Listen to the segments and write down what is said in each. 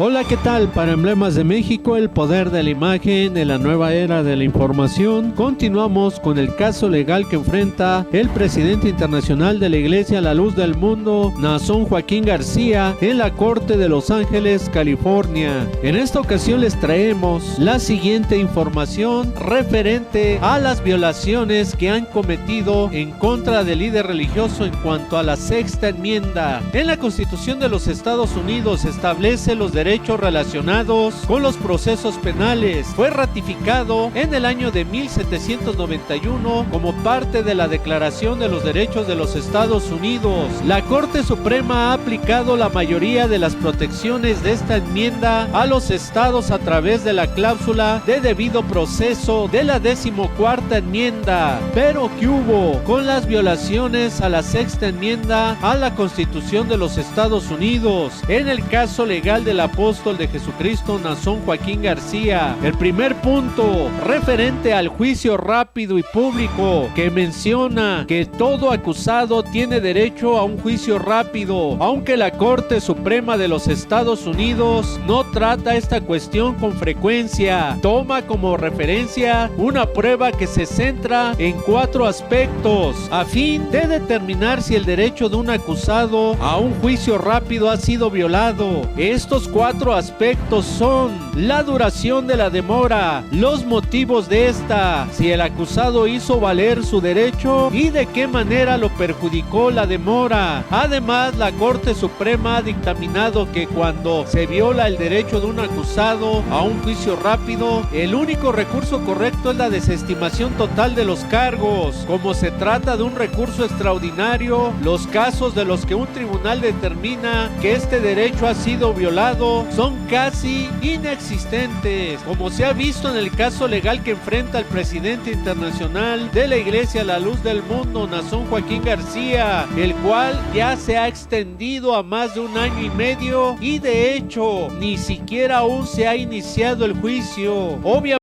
Hola, ¿qué tal? Para Emblemas de México, el poder de la imagen en la nueva era de la información, continuamos con el caso legal que enfrenta el presidente internacional de la Iglesia La Luz del Mundo, Naasón Joaquín García, en la Corte de Los Ángeles, California. En esta ocasión les traemos la siguiente información referente a las violaciones que han cometido en contra del líder religioso en cuanto a la Sexta Enmienda. En la Constitución de los Estados Unidos establece los derechos relacionados con los procesos penales. Fue ratificado en el año de 1791 como parte de la Declaración de los Derechos de los Estados Unidos. La Corte Suprema ha aplicado la mayoría de las protecciones de esta enmienda a los estados a través de la cláusula de debido proceso de la 14ª enmienda. Pero ¿qué hubo con las violaciones a la Sexta Enmienda a la Constitución de los Estados Unidos? En el caso legal del apóstol de Jesucristo, Naasón Joaquín García, el primer punto referente al juicio rápido y público, que menciona que todo acusado tiene derecho a un juicio rápido, aunque la Corte Suprema de los Estados Unidos no trata esta cuestión con frecuencia. Toma como referencia una prueba que se centra en 4 aspectos a fin de determinar si el derecho de un acusado a un juicio rápido ha sido violado. Estos 4 aspectos son la duración de la demora, los motivos de esta, si el acusado hizo valer su derecho y de qué manera lo perjudicó la demora. Además, la Corte Suprema ha dictaminado que cuando se viola el derecho de un acusado a un juicio rápido, el único recurso correcto es la desestimación total de los cargos. Como se trata de un recurso extraordinario, los casos de los que un tribunal determina que este derecho ha sido violado son casi inexistentes, como se ha visto en el caso legal que enfrenta el presidente internacional de la Iglesia La Luz del Mundo, Naasón Joaquín García, el cual ya se ha extendido a más de 1 año y medio y de hecho ni siquiera aún se ha iniciado el juicio. Obviamente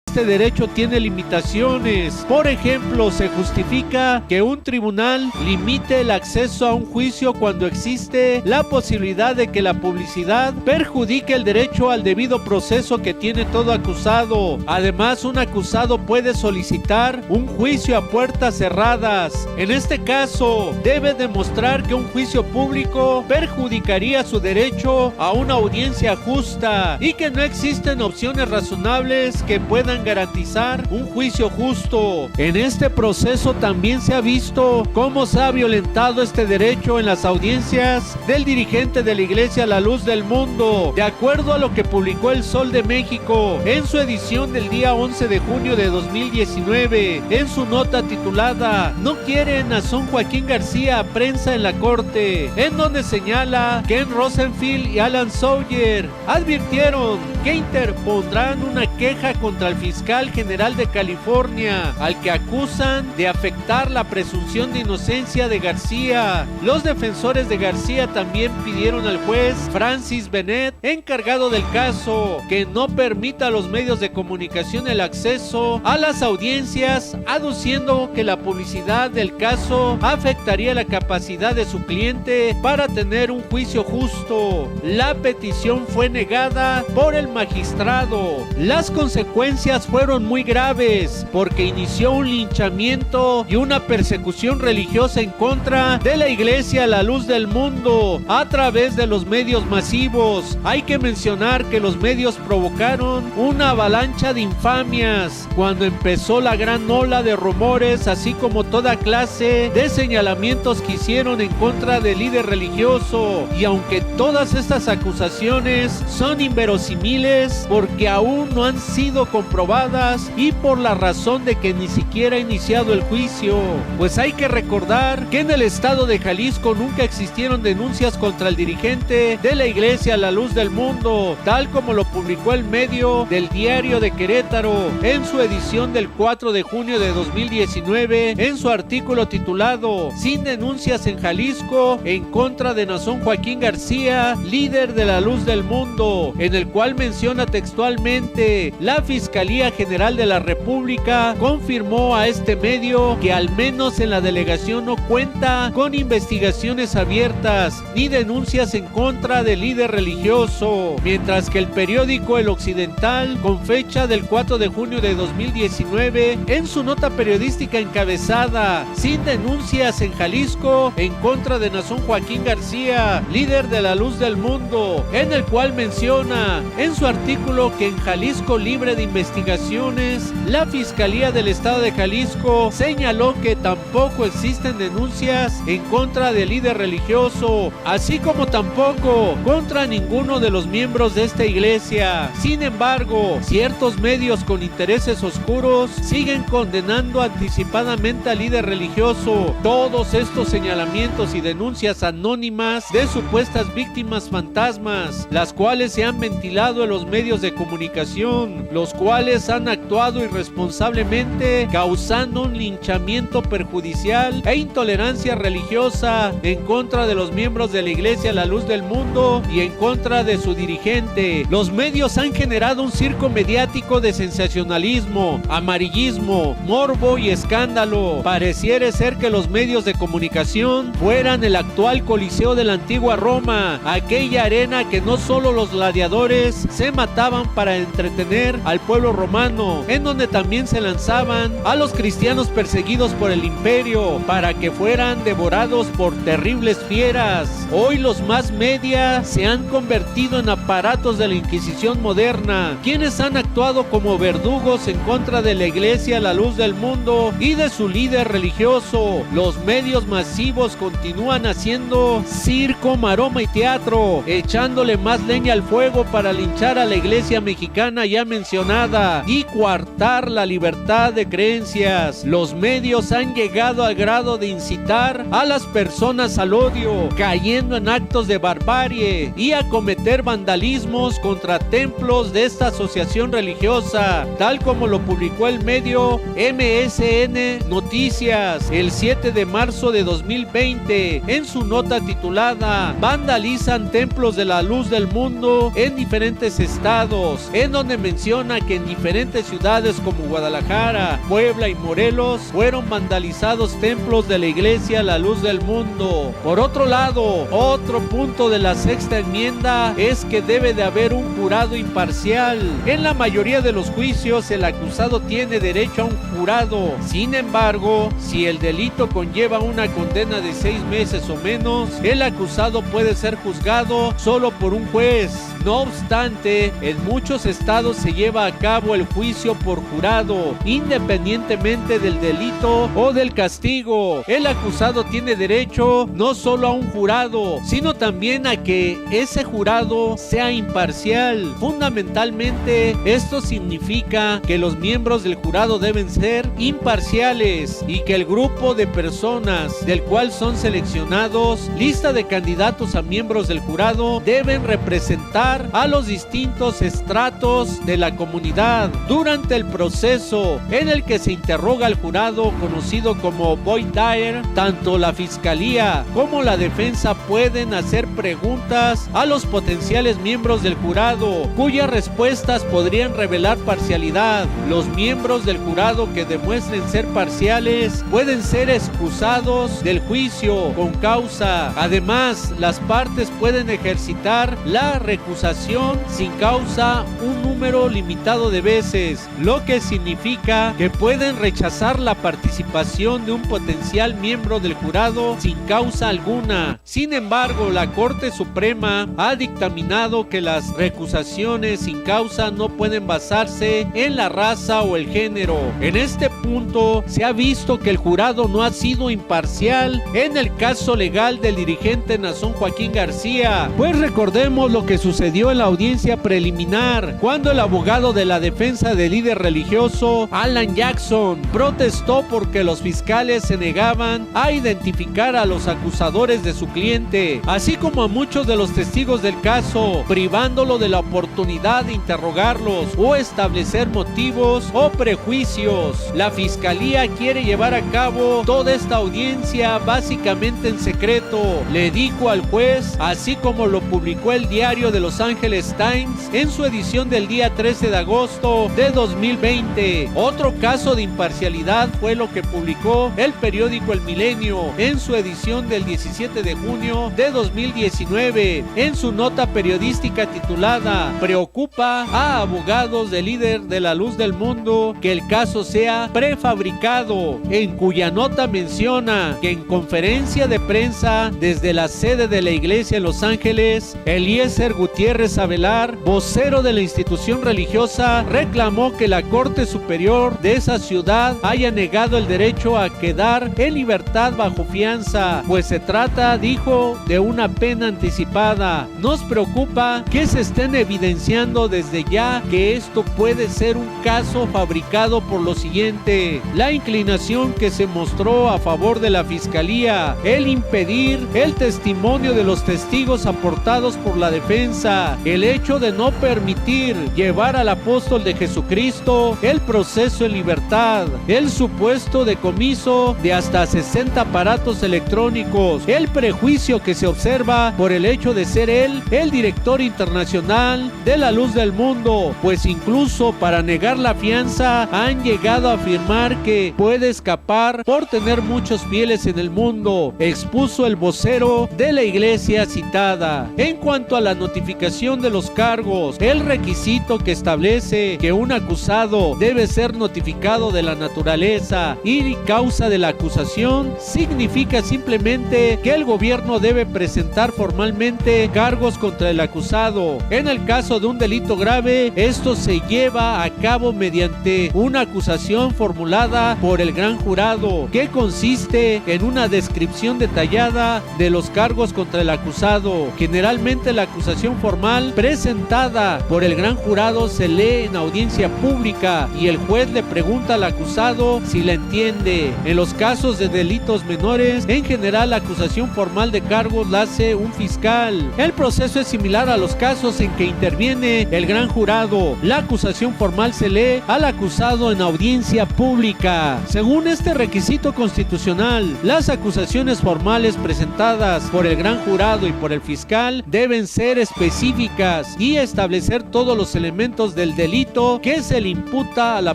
este derecho tiene limitaciones. Por ejemplo, se justifica que un tribunal limite el acceso a un juicio cuando existe la posibilidad de que la publicidad perjudique el derecho al debido proceso que tiene todo acusado. Además, un acusado puede solicitar un juicio a puertas cerradas. En este caso, debe demostrar que un juicio público perjudicaría su derecho a una audiencia justa y que no existen opciones razonables que puedan garantizar un juicio justo. En este proceso también se ha visto cómo se ha violentado este derecho en las audiencias del dirigente de la Iglesia La Luz del Mundo. De acuerdo a lo que publicó El Sol de México en su edición del día 11 de junio de 2019, en su nota titulada "No quiere Naasón Joaquín García prensa en la corte", en donde señala que Ken Rosenfield y Alan Sawyer advirtieron que interpondrán una queja contra el fiscal general de California, al que acusan de afectar la presunción de inocencia de García. Los defensores de García también pidieron al juez Francis Bennett, encargado del caso, que no permita a los medios de comunicación el acceso a las audiencias, aduciendo que la publicidad del caso afectaría la capacidad de su cliente para tener un juicio justo. La petición fue negada por el magistrado. Las consecuencias condenas fueron muy graves porque inició un linchamiento y una persecución religiosa en contra de la Iglesia a la luz del mundo a través de los medios masivos. Hay que mencionar que los medios provocaron una avalancha de infamias cuando empezó la gran ola de rumores, así como toda clase de señalamientos que hicieron en contra del líder religioso. Y aunque todas estas acusaciones son inverosímiles porque aún no han sido comprobadas y por la razón de que ni siquiera ha iniciado el juicio, pues hay que recordar que en el estado de Jalisco nunca existieron denuncias contra el dirigente de la Iglesia a la luz del mundo, tal como lo publicó el medio del Diario de Querétaro en su edición del 4 de junio de 2019, en su artículo titulado "Sin denuncias en Jalisco en contra de Nazón Joaquín García, líder de la luz del mundo", en el cual menciona textualmente: "La Fiscalía General de la República confirmó a este medio que al menos en la delegación no cuenta con investigaciones abiertas ni denuncias en contra del líder religioso", mientras que el periódico El Occidental, con fecha del 4 de junio de 2019, en su nota periodística encabezada "Sin denuncias en Jalisco en contra de Nazón Joaquín García, líder de la luz del mundo", en el cual menciona en su artículo que en Jalisco libre de investigaciones, la Fiscalía del Estado de Jalisco señaló que tampoco existen denuncias en contra del líder religioso, así como tampoco contra ninguno de los miembros de esta iglesia. Sin embargo, ciertos medios con intereses oscuros siguen condenando anticipadamente al líder religioso. Todos estos señalamientos y denuncias anónimas de supuestas víctimas fantasmas, las cuales se han ventilado en los medios de comunicación, los cuales han actuado irresponsablemente, causando un linchamiento perjudicial e intolerancia religiosa en contra de los miembros de la Iglesia a la luz del mundo y en contra de su dirigente. Los medios han generado un circo mediático de sensacionalismo, amarillismo, morbo y escándalo. Pareciera ser que los medios de comunicación fueran el actual Coliseo de la antigua Roma, aquella arena que no solo los gladiadores se mataban para entretener al pueblo romano, en donde también se lanzaban a los cristianos perseguidos por el imperio para que fueran devorados por terribles fieras. Hoy los más media se han convertido en aparatos de la Inquisición moderna, quienes han actuado como verdugos en contra de la Iglesia a la luz del mundo y de su líder religioso. Los medios masivos continúan haciendo circo, maroma y teatro, echándole más leña al fuego para linchar a la Iglesia mexicana ya mencionada y coartar la libertad de creencias. Los medios han llegado al grado de incitar a las personas al odio, cayendo en actos de barbarie y a cometer vandalismos contra templos de esta asociación religiosa, tal como lo publicó el medio MSN Noticias el 7 de marzo de 2020 en su nota titulada "Vandalizan templos de la luz del mundo en diferentes estados", en donde menciona que en diferentes ciudades como Guadalajara, Puebla y Morelos fueron vandalizados templos de la Iglesia a la luz del mundo. Por otro lado, otro punto de la sexta enmienda es que debe de haber un jurado imparcial. En la mayoría de los juicios el acusado tiene derecho a un jurado. Sin embargo, si el delito conlleva una condena de 6 meses o menos, el acusado puede ser juzgado solo por un juez. No obstante, en muchos estados se lleva a cabo el juicio por jurado, independientemente del delito o del castigo. El acusado tiene derecho no solo a un jurado, sino también a que ese jurado sea imparcial. Fundamentalmente, esto significa que los miembros del jurado deben ser imparciales y que el grupo de personas del cual son seleccionados, lista de candidatos a miembros del jurado, deben representar a los distintos estratos de la comunidad. Durante el proceso en el que se interroga al jurado, conocido como voir dire, tanto la fiscalía como la defensa pueden hacer preguntas a los potenciales miembros del jurado, cuyas respuestas podrían pueden revelar parcialidad. Los miembros del jurado que demuestren ser parciales pueden ser excusados del juicio con causa. Además, las partes pueden ejercitar la recusación sin causa un número limitado de veces, lo que significa que pueden rechazar la participación de un potencial miembro del jurado sin causa alguna. Sin embargo, la Corte Suprema ha dictaminado que las recusaciones sin causa no pueden basarse en la raza o el género. En este punto se ha visto que el jurado no ha sido imparcial en el caso legal del dirigente Nazón Joaquín García, pues recordemos lo que sucedió en la audiencia preliminar, cuando el abogado de la defensa del líder religioso, Alan Jackson, protestó porque los fiscales se negaban a identificar a los acusadores de su cliente, así como a muchos de los testigos del caso, privándolo de la oportunidad de interrogarlos o establecer motivos o prejuicios. La fiscalía quiere llevar a cabo toda esta audiencia básicamente en secreto, le dijo al juez, así como lo publicó el diario de Los Angeles Times en su edición del día 13 de agosto de 2020. Otro caso de imparcialidad fue lo que publicó el periódico El Milenio en su edición del 17 de junio de 2019, en su nota periodística titulada "Preocupa a abogados del líder de la luz del mundo que el caso sea prefabricado", en cuya nota menciona que en conferencia de prensa desde la sede de la iglesia en Los Ángeles, Eliezer Gutiérrez Avelar, vocero de la institución religiosa, reclamó que la Corte Superior de esa ciudad haya negado el derecho a quedar en libertad bajo fianza, pues se trata, dijo, de una pena anticipada. Nos preocupa que se estén evidenciando desde ya que esto puede ser un caso fabricado por lo siguiente: la inclinación que se mostró a favor de la fiscalía, el impedir el testimonio de los testigos aportados por la defensa, el hecho de no permitir llevar al apóstol de Jesucristo el proceso en libertad, el supuesto decomiso de hasta 60 aparatos electrónicos, el prejuicio que se observa por el hecho de ser él el director internacional de la luz del mundo, pues incluso para negar la fianza han llegado a afirmar que puede escapar por tener muchos fieles en el mundo, expuso el vocero de la iglesia citada. En cuanto a la notificación de los cargos, el requisito que establece que un acusado debe ser notificado de la naturaleza y causa de la acusación significa simplemente que el gobierno debe presentar formalmente cargos contra el acusado. En el caso de un delito grave, esto se lleva a cabo mediante una acusación formulada por el gran jurado, que consiste en una descripción detallada de los cargos contra el acusado. Generalmente la acusación formal presentada por el gran jurado se lee en audiencia pública y el juez le pregunta al acusado si la entiende. En los casos de delitos menores, en general la acusación formal de cargos la hace un fiscal. El proceso es similar a los casos en que interviene el gran jurado. La acusación formal se lee al acusado en audiencia pública. Según este requisito constitucional, las acusaciones formales presentadas por el gran jurado y por el fiscal deben ser específicas y establecer todos los elementos del delito que se le imputa a la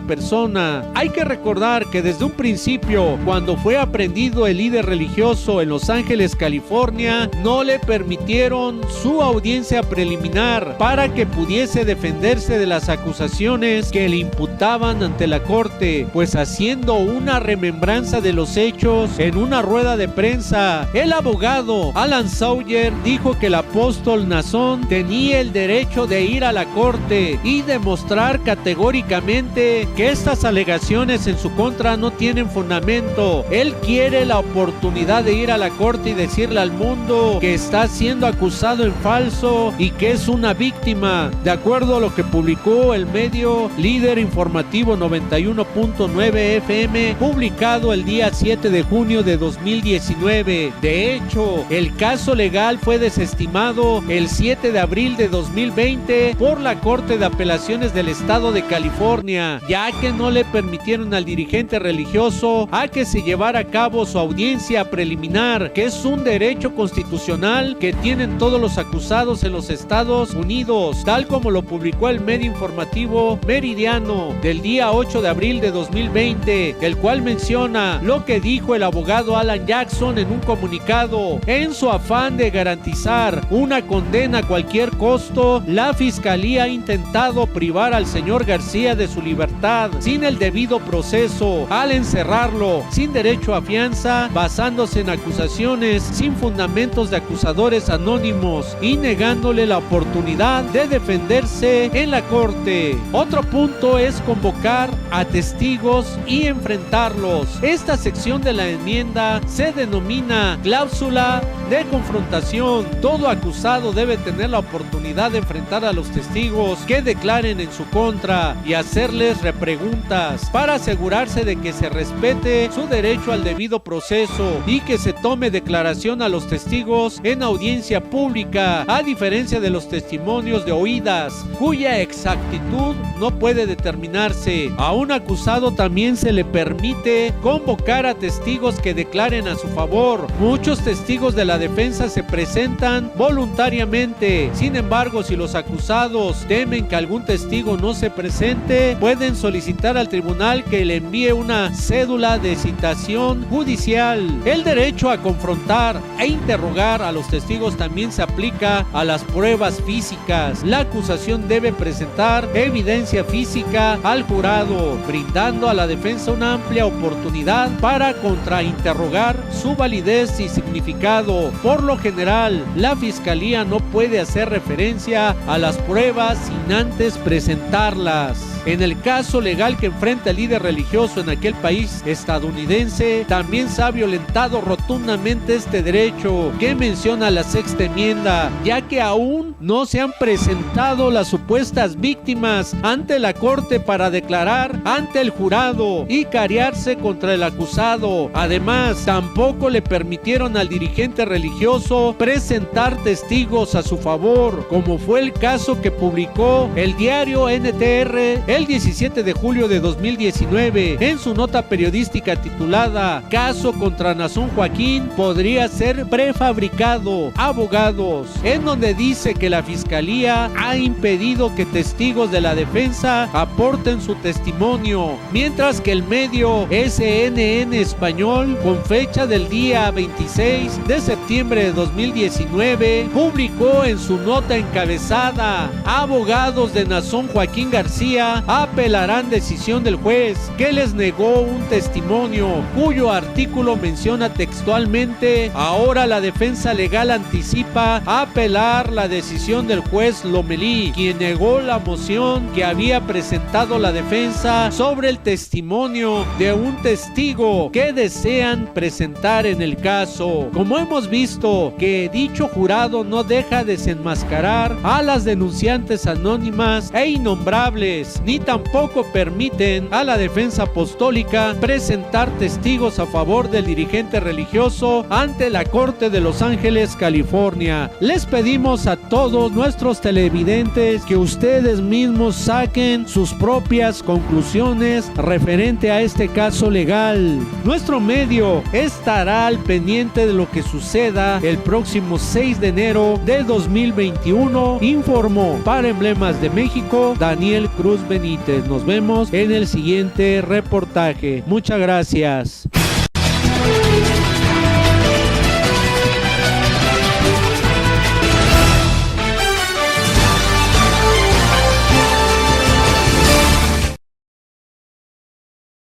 persona. Hay que recordar que desde un principio, cuando fue aprehendido el líder religioso en Los Ángeles, California, no le permitieron su audiencia preliminar para que pudiese defenderse de las acusaciones que le imputaban ante la corte, pues haciendo una remembranza de los hechos en una rueda de prensa, el abogado Alan Sawyer dijo que el apóstol Nazón tenía el derecho de ir a la corte y demostrar categóricamente que estas alegaciones en su contra no tienen fundamento. Él quiere la oportunidad de ir a la corte y decirle al mundo que está siendo acusado en falso y que es una víctima, de acuerdo a lo que publicó el medio Líder Informativo 91.3 90.9 FM, publicado el día 7 de junio de 2019. De hecho, el caso legal fue desestimado el 7 de abril de 2020 por la Corte de Apelaciones del Estado de California, ya que no le permitieron al dirigente religioso a que se llevara a cabo su audiencia preliminar, que es un derecho constitucional que tienen todos los acusados en los Estados Unidos, tal como lo publicó el medio informativo Meridiano del día 8 de abril de 2020, el cual menciona lo que dijo el abogado Alan Jackson en un comunicado. En su afán de garantizar una condena a cualquier costo, la Fiscalía ha intentado privar al señor García de su libertad sin el debido proceso, al encerrarlo sin derecho a fianza, basándose en acusaciones sin fundamentos de acusadores anónimos y negándole la oportunidad de defenderse en la corte. Otro punto es convocar a testigos y enfrentarlos. Esta sección de la enmienda se denomina cláusula de confrontación. Todo acusado debe tener la oportunidad de enfrentar a los testigos que declaren en su contra y hacerles repreguntas para asegurarse de que se respete su derecho al debido proceso y que se tome declaración a los testigos en audiencia pública, a diferencia de los testimonios de oídas, cuya exactitud no puede determinarse. A un acusado también se le permite convocar a testigos que declaren a su favor. Muchos testigos de la defensa se presentan voluntariamente. Sin embargo, si los acusados temen que algún testigo no se presente, pueden solicitar al tribunal que le envíe una cédula de citación judicial. El derecho a confrontar e interrogar a los testigos también se aplica a las pruebas físicas. La acusación debe presentar evidencia física al jurado, brindando a la defensa una amplia oportunidad para contrainterrogar su validez y significado. Por lo general, la Fiscalía no puede hacer referencia a las pruebas sin antes presentarlas. En el caso legal que enfrenta el líder religioso en aquel país estadounidense, también se ha violentado rotundamente este derecho que menciona la sexta enmienda, ya que aún no se han presentado las supuestas víctimas ante la corte para declarar ante el jurado y cariarse contra el acusado. Además, tampoco le permitieron al dirigente religioso presentar testigos a su favor, como fue el caso que publicó el diario NTR el 17 de julio de 2019 en su nota periodística titulada "Caso contra Nazón Joaquín podría ser prefabricado, abogados", en donde dice que la Fiscalía ha impedido que testigos de la defensa aporten su testimonio, mientras que el medio CNN Español, con fecha del día 26 de septiembre de 2019, publicó en su nota encabezada: "Abogados de Nazón Joaquín García apelarán decisión del juez que les negó un testimonio", cuyo artículo menciona textualmente: "Ahora la defensa legal anticipa apelar la decisión del juez Lomelí, quien negó la moción que había presentado la defensa sobre el testimonio de un testigo que desean presentar en el caso". Como hemos visto que dicho jurado no deja desenmascarar a las denunciantes anónimas e innombrables, ni tampoco permiten a la defensa apostólica presentar testigos a favor del dirigente religioso ante la Corte de Los Ángeles, California. Les pedimos a todos nuestros televidentes que ustedes mismos saquen sus propias conclusiones referente a este caso legal. Nuestro medio estará al pendiente de lo que suceda el próximo 6 de enero de 2021, informó para Emblemas de México Daniel Cruz Benítez. Nos vemos en el siguiente reportaje. Muchas gracias.